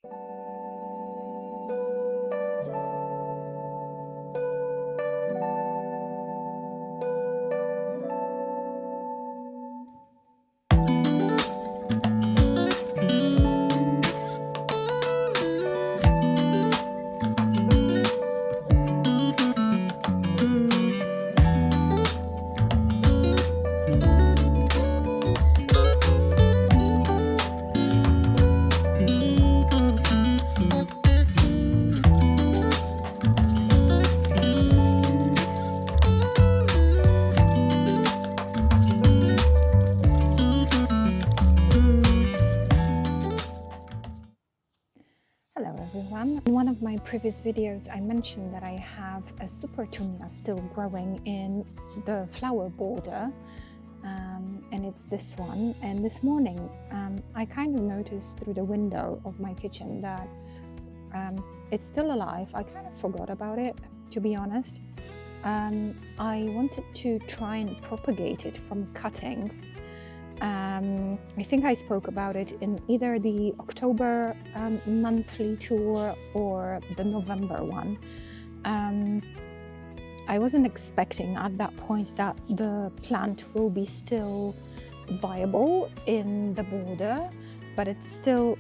Hello everyone. In one of my previous videos I mentioned that I have a super Petunia still growing in the flower border, and it's this one. And this morning I kind of noticed through the window of my kitchen that it's still alive. I kind of forgot about it, to be honest. I wanted to try and propagate it from cuttings. I think I spoke about it in either the October monthly tour or the November one. I wasn't expecting at that point that the plant will be still viable in the border, but it's still,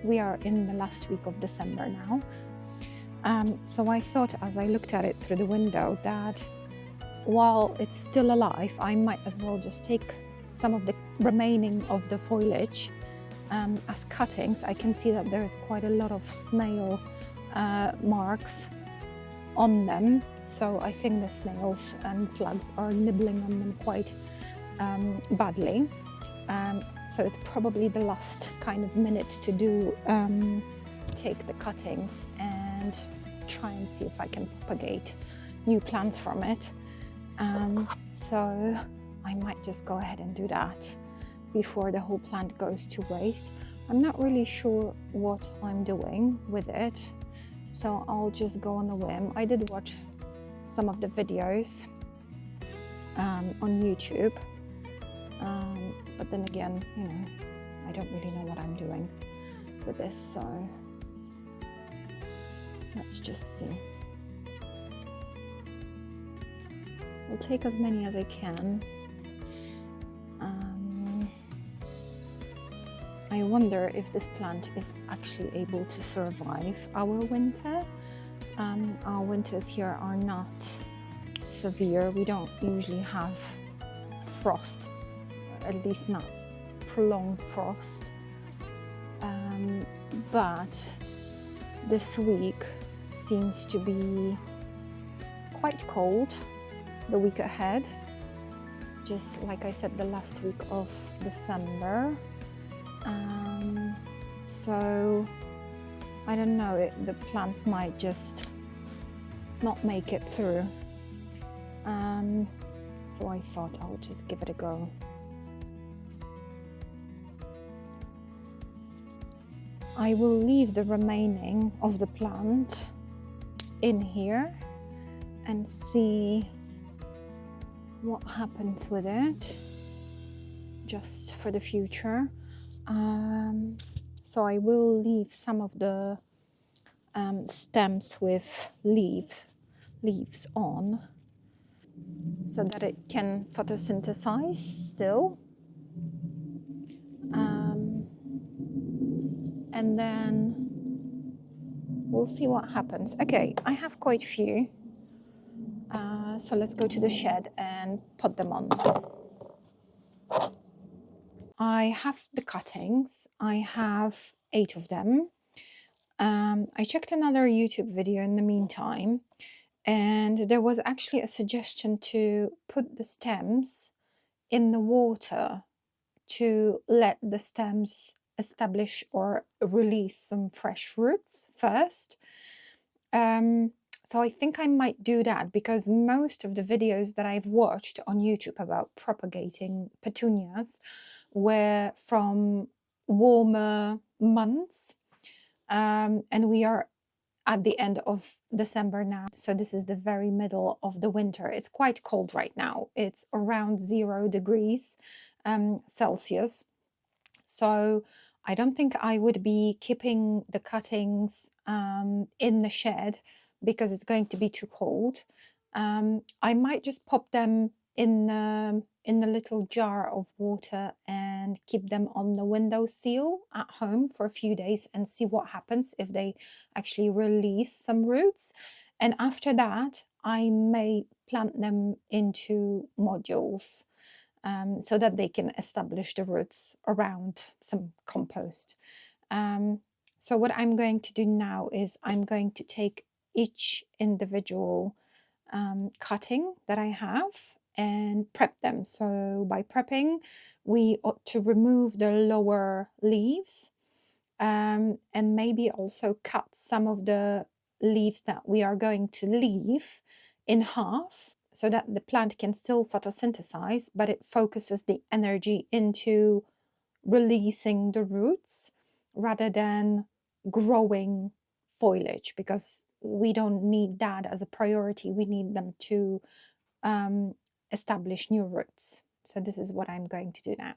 we are in the last week of December now. So I thought, as I looked at it through the window, that while it's still alive, I might as well just take some of the remaining of the foliage as cuttings. I can see that there is quite a lot of snail marks on them, so I think the snails and slugs are nibbling on them quite badly. So it's probably the last kind of minute to do take the cuttings and try and see if I can propagate new plants from it. So I might just go ahead and do that before the whole plant goes to waste. I'm not really sure what I'm doing with it, so I'll just go on a whim. I did watch some of the videos on YouTube, but then again, you know, I don't really know what I'm doing with this, so let's just see. I'll take as many as I can. I wonder if this plant is actually able to survive our winter. Our winters here are not severe. We don't usually have frost, at least not prolonged frost. But this week seems to be quite cold, the week ahead, just like I said, the last week of December. So I don't know, the plant might just not make it through. So I thought I'll just give it a go. I will leave the remaining of the plant in here and see what happens with it, just for the future. So I will leave some of the stems with leaves on, so that it can photosynthesize still. And then we'll see what happens. Okay, I have quite a few. So let's go to the shed and put them on. I have the cuttings. I have 8 of them. I checked another YouTube video in the meantime, and there was actually a suggestion to put the stems in the water to let the stems establish or release some fresh roots first. So I think I might do that, because most of the videos that I've watched on YouTube about propagating petunias were from warmer months, and we are at the end of December now, so this is the very middle of the winter. It's quite cold right now. It's around 0 degrees Celsius. So I don't think I would be keeping the cuttings in the shed because it's going to be too cold. I might just pop them in a little jar of water and keep them on the windowsill at home for a few days and see what happens if they actually release some roots. And after that, I may plant them into modules so that they can establish the roots around some compost. So what I'm going to do now is I'm going to take each individual cutting that I have and prep them. So by prepping, we ought to remove the lower leaves and maybe also cut some of the leaves that we are going to leave in half so that the plant can still photosynthesize, but it focuses the energy into releasing the roots rather than growing foliage, because we don't need that as a priority. We need them to establish new roots. So this is what I'm going to do now.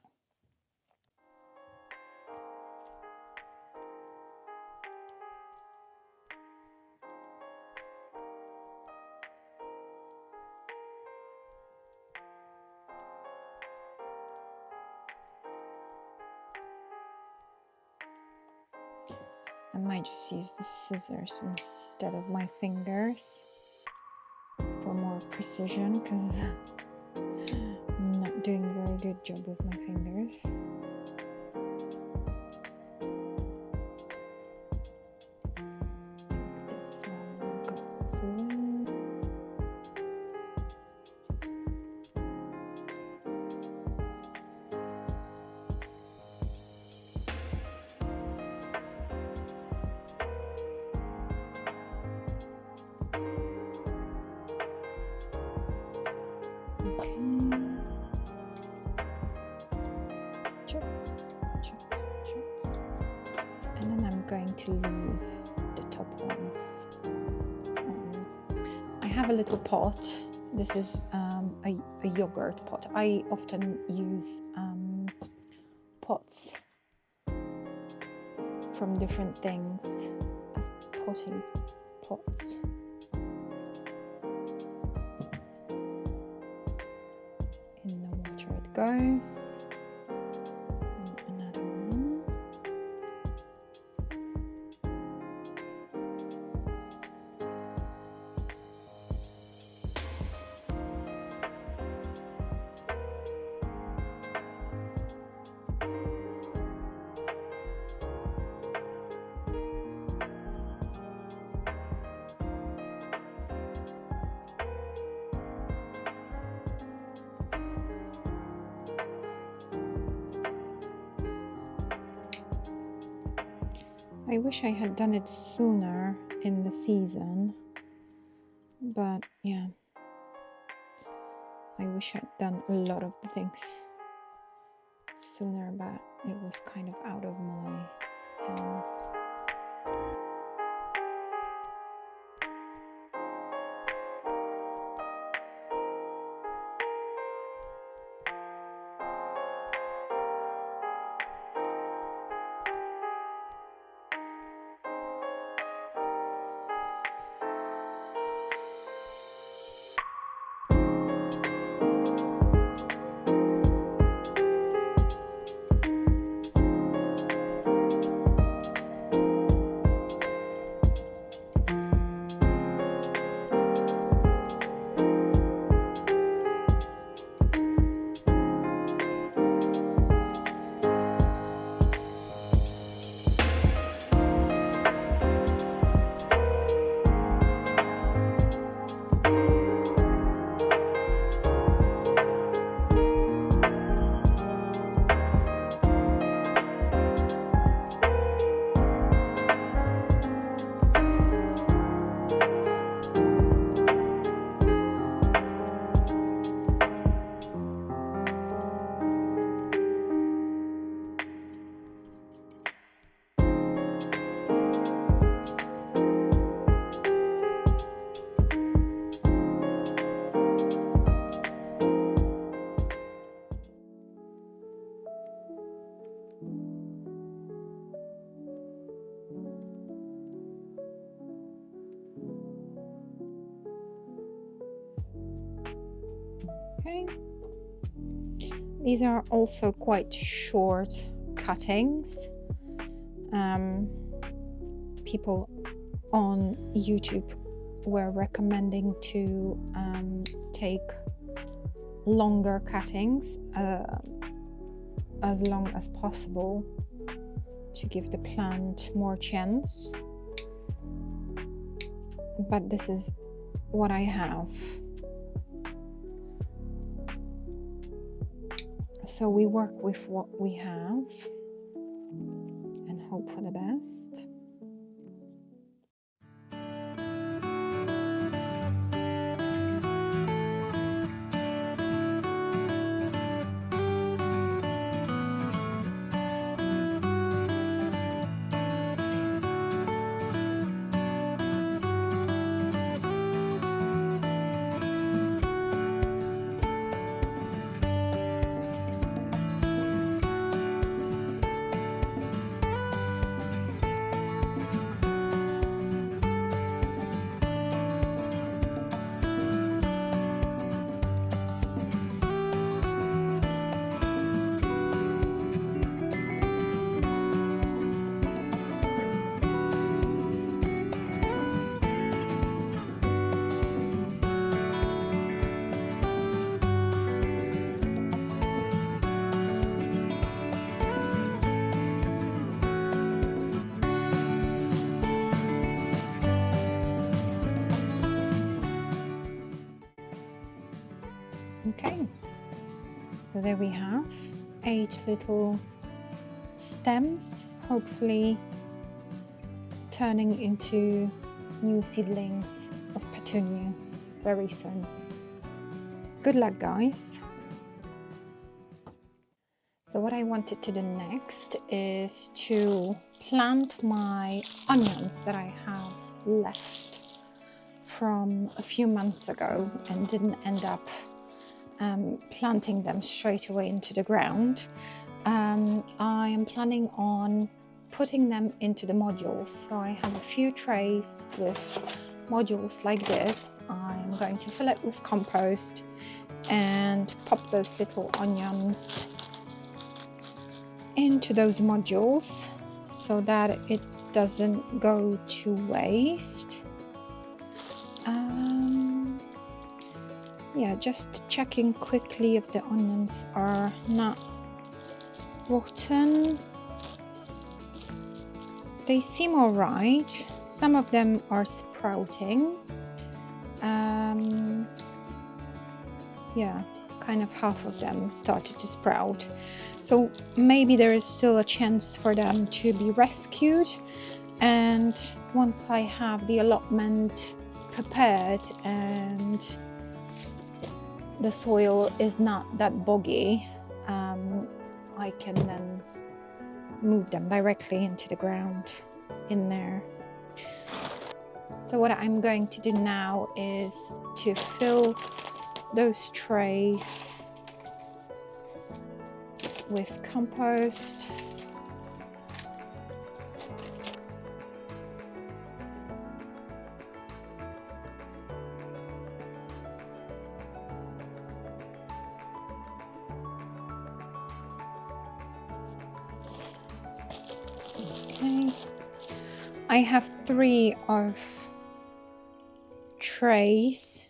I might just use the scissors instead of my fingers for more precision, because I'm not doing a very good job with my fingers. I think this one will go as well. And then I'm going to leave the top ones. I have a little pot. This is a yogurt pot. I often use pots from different things as potting pots. In the water it goes. And another one. I wish I had done it sooner in the season, but yeah, I wish I'd done a lot of the things sooner, but it was kind of out of my hands. Okay. These are also quite short cuttings. People on YouTube were recommending to take longer cuttings as long as possible to give the plant more chance. But this is what I have. So we work with what we have and hope for the best. Okay, so there we have 8 little stems, hopefully turning into new seedlings of petunias very soon. Good luck, guys. So what I wanted to do next is to plant my onions that I have left from a few months ago and didn't end up planting them straight away into the ground. I am planning on putting them into the modules. So I have a few trays with modules like this. I'm going to fill it with compost and pop those little onions into those modules so that it doesn't go to waste. Yeah, just checking quickly if the onions are not rotten. They seem all right. Some of them are sprouting. Yeah, kind of half of them started to sprout. So maybe there is still a chance for them to be rescued. And once I have the allotment prepared and the soil is not that boggy, I can then move them directly into the ground in there. So what I'm going to do now is to fill those trays with compost. Okay, I have 3 of trays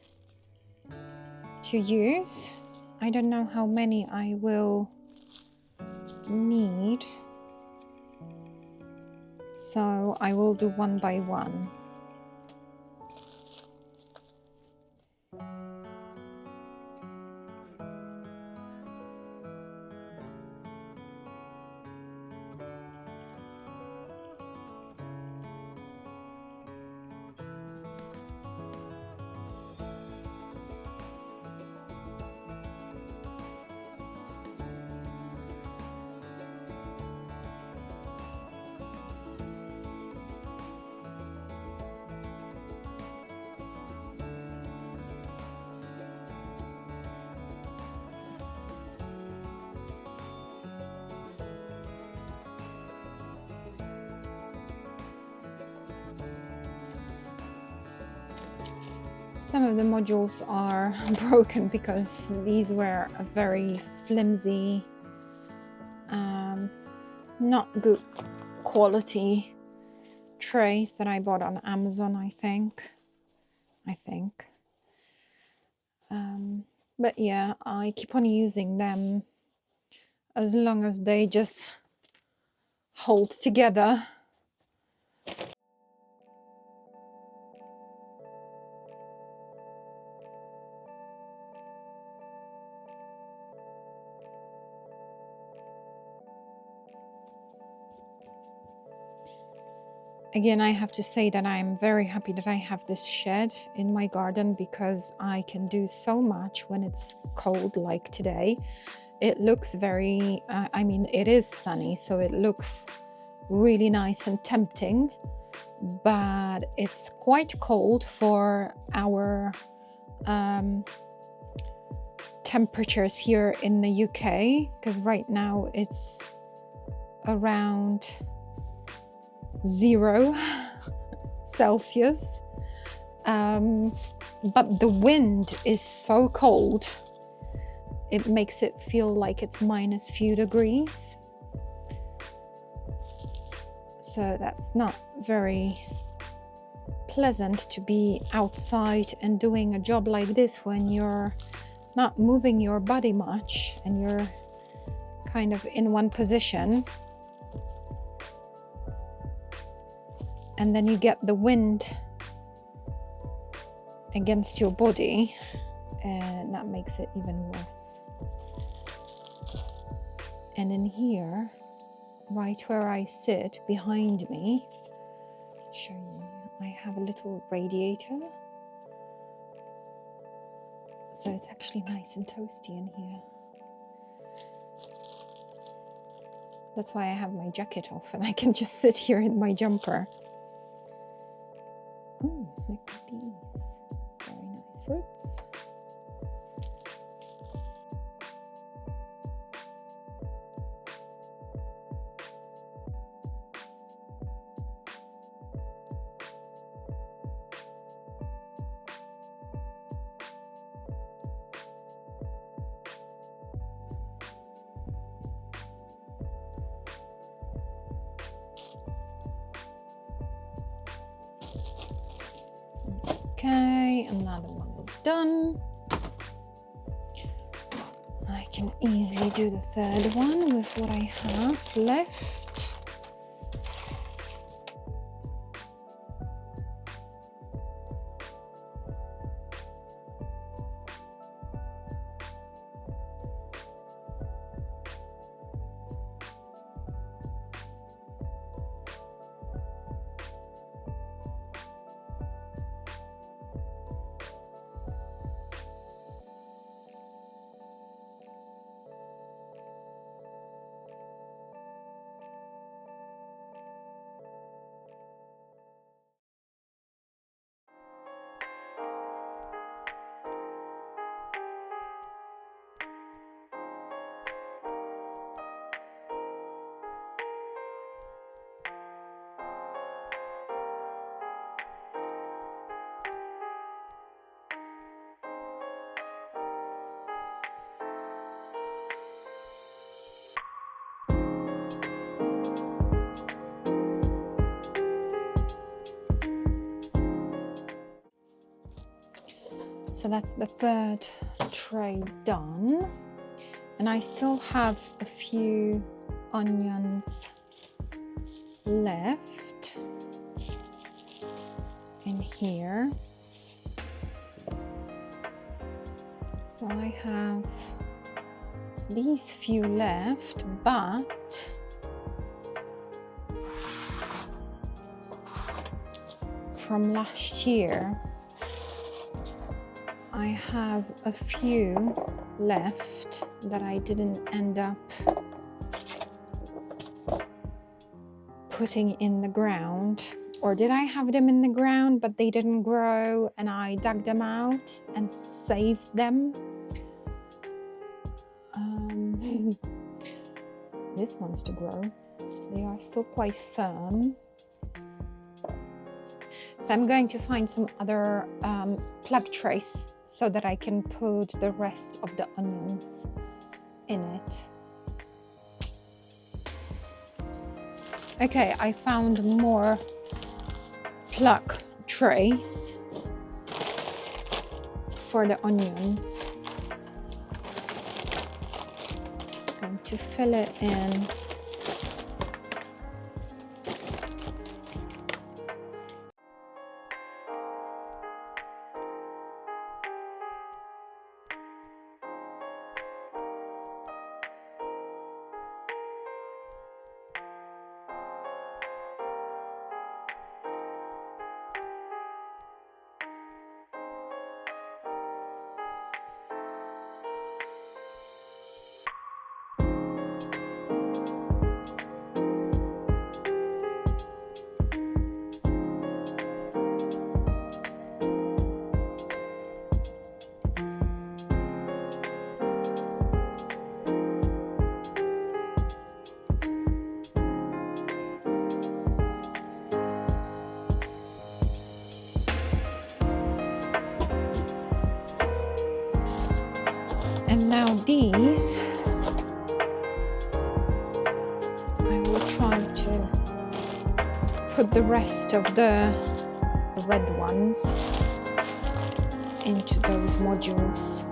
to use. I don't know how many I will need, so I will do one by one. Some of the modules are broken because these were a very flimsy, not good quality trays that I bought on Amazon, I think. But yeah, I keep on using them as long as they just hold together. Again, I have to say that I'm very happy that I have this shed in my garden because I can do so much when it's cold like today. It looks very, it is sunny, so it looks really nice and tempting, but it's quite cold for our temperatures here in the UK, because right now it's around 0 Celsius, but the wind is so cold, it makes it feel like it's minus few degrees. So that's not very pleasant to be outside and doing a job like this when you're not moving your body much and you're kind of in one position. And then you get the wind against your body, and that makes it even worse. And in here, right where I sit, behind me, I'll show you, I have a little radiator. So it's actually nice and toasty in here. That's why I have my jacket off and I can just sit here in my jumper. Oh, look at these. Very nice fruits. Okay, another one is done. I can easily do the third one with what I have left. So that's the third tray done. And I still have a few onions left in here. So I have these few left, but from last year, I have a few left that I didn't end up putting in the ground. Or did I have them in the ground but they didn't grow and I dug them out and saved them? This wants to grow. They are still quite firm. So I'm going to find some other plug trays so that I can put the rest of the onions in it. Okay, I found more plug trays for the onions. I'm going to fill it in. And now these, I will try to put the rest of the red ones into those modules.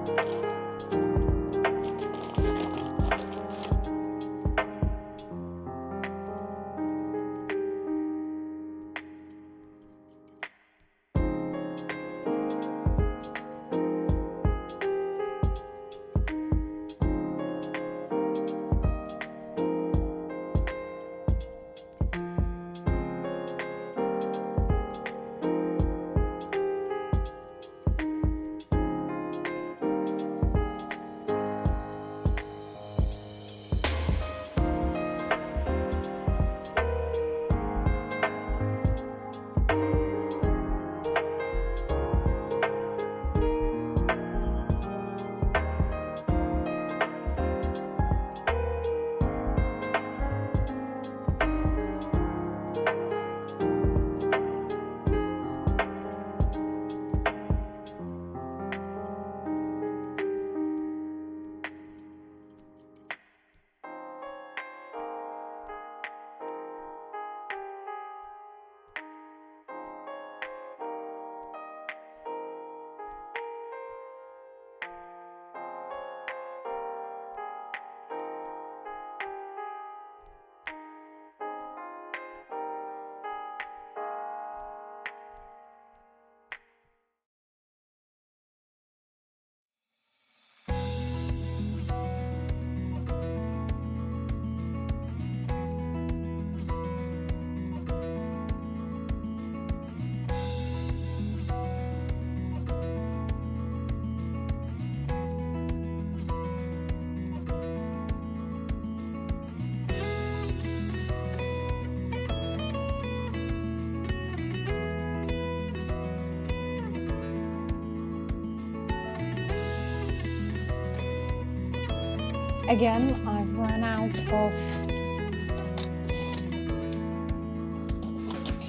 Again, I've run out of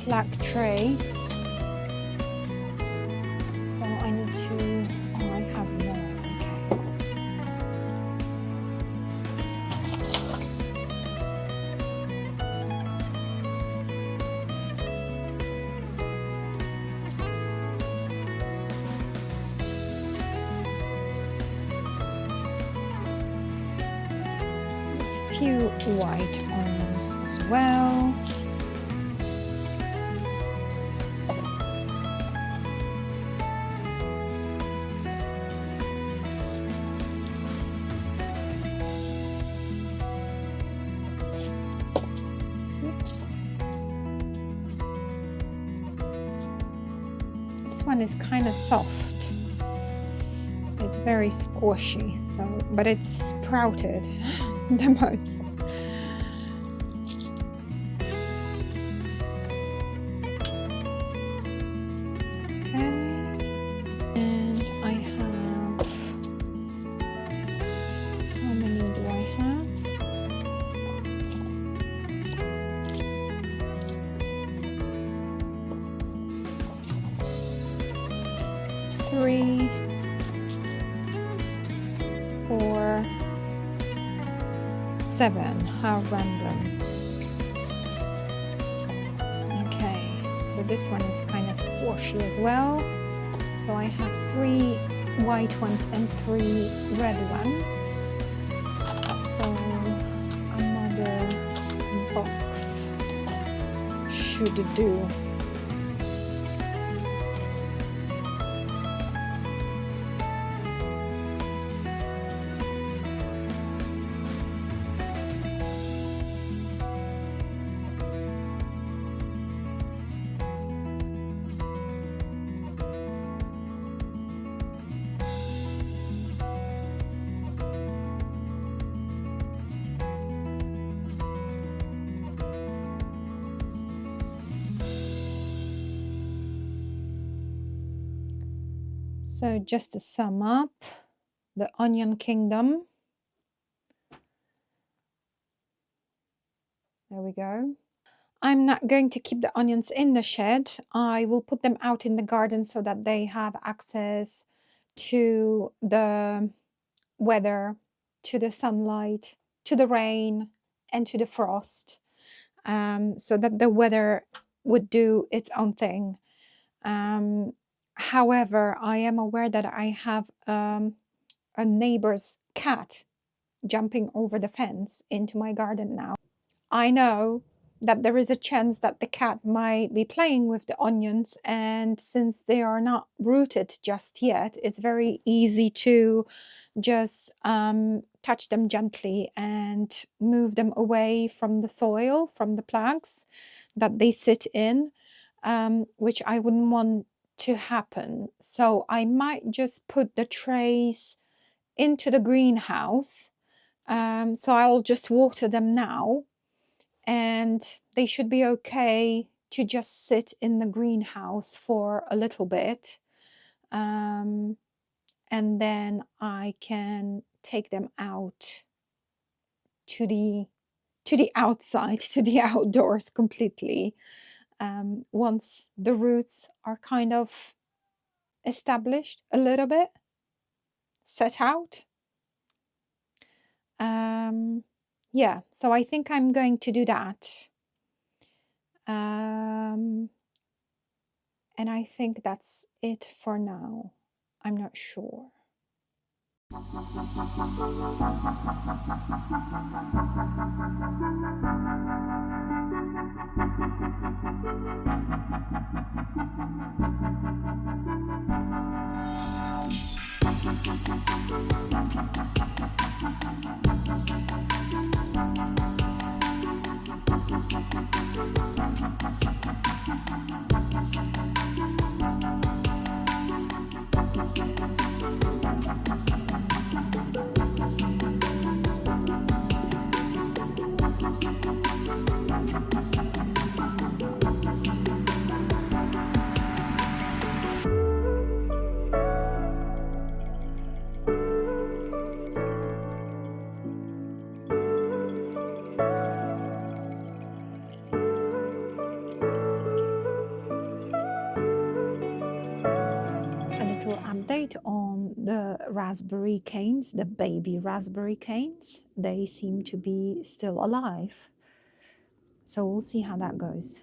plug trays, so I need to, oh, I have more, a few white onions as well. Oops. This one is kind of soft. It's very squishy, so but it's sprouted the most. Okay, and I have, how many do I have? 3, 4, 7. How random. Okay, so this one is kind of squashy as well. So I have 3 white ones and 3 red ones. So another box should do. So just to sum up, the onion kingdom. There we go. I'm not going to keep the onions in the shed. I will put them out in the garden so that they have access to the weather, to the sunlight, to the rain, and to the frost, so that the weather would do its own thing. However, I am aware that I have a neighbor's cat jumping over the fence into my garden now. I know that there is a chance that the cat might be playing with the onions, and since they are not rooted just yet, it's very easy to just touch them gently and move them away from the soil, from the plugs that they sit in, which I wouldn't want to happen. So I might just put the trays into the greenhouse. So I'll just water them now, and they should be okay to just sit in the greenhouse for a little bit. And then I can take them out to the outside, to the outdoors completely, once the roots are kind of established a little bit, set out. Yeah, so I think I'm going to do that. And I think that's it for now. I'm not sure. Update on the raspberry canes, the baby raspberry canes. They seem to be still alive. So we'll see how that goes.